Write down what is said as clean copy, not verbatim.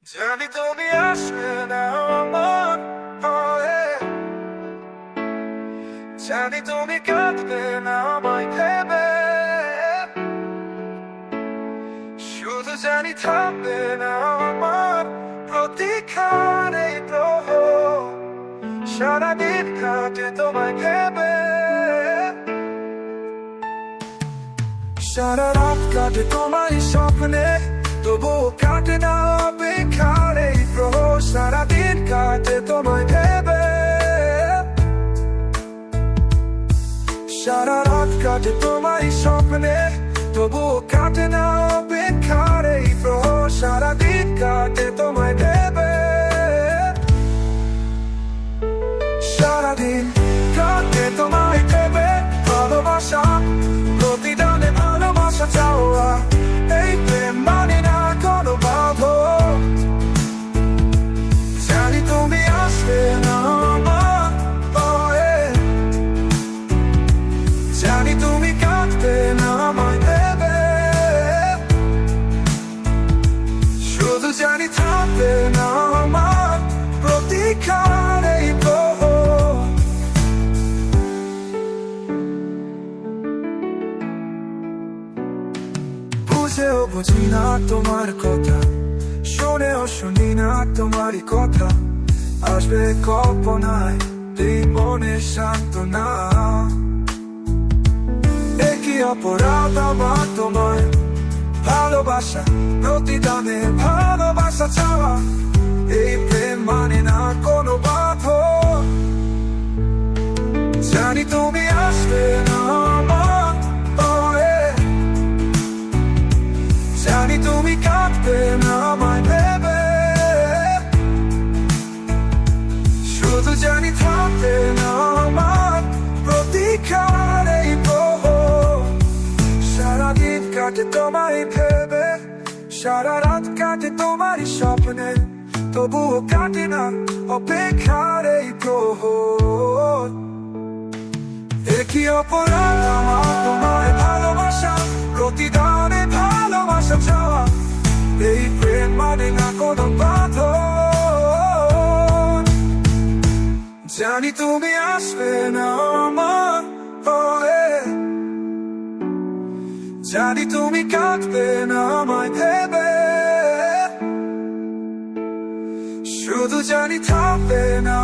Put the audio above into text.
জানি তুমি আসবে না আমার হয়ে, জানি তুমি কাঁদবে না আমায় ভেবে, শুধু জানি থামবে না আমার প্রতীক্ষার এই প্রহ, সারাদিন কাটে তোমায় ভেবে, সারা রাত কাটে তোমায় স্বপ্নে, তবুও কাটে না অপেক্ষার এই প্রহ, সারাদিন কাটে তোমায় ভেবে, সারা রাত কাটে তোমায় স্বপ্নে, তবুও কাটে না অপেক্ষার এই প্রহ, সারাদিন কাটে তোমায় ভেবে, সারাদিন কাটে তোমায় ভেবে, ভালোবাসা প্রতিদানে ভালোবাসা চাওয়া, এই প্রেম মানে না কোনো বাধা, জানি তুমি আসবে না আমার ভয়ে, জানি তুমি কাঁদবে না আমায় ভেবে, শুধু জানি থামবে না আমার প্রতীক্ষার এই প্রহ। বুঝেও বুঝি না তোমার কথা, শুনেও শুনি না তোমারই কথা, আসবে কল্পনায় দিন মনে সান্ত্বনা, একই অপরাধ আমার তোমায় ভালোবাসা প্রতিদানে ভালোবাসা চাওয়া, এই প্রেম মানে না কোনো বাধা, জানি তুমি আসবে না আমার ভয়ে, জানি তুমি কাঁদবে না আমায় ভেবে, শুধু জানি থামবে না আমার প্রতীক্ষার এই প্রহ, সারাদিন কাটে তোমায় ভেবে, সারা রাত কাটে তোমারই স্বপ্নে, তবুও কাটে না অপেক্ষার এই প্রহ, একই অপরাধ আমার তোমায় ভালোবাসা প্রতিদানে ভালোবাসা চাওয়া, এই প্রেম মানে না কোনো বাধা, জানি তুমি আসবে না আমার ভয়ে, জানি তুমি কাঁদবে না আমায় ভেবে, শুধু জানি থামবে না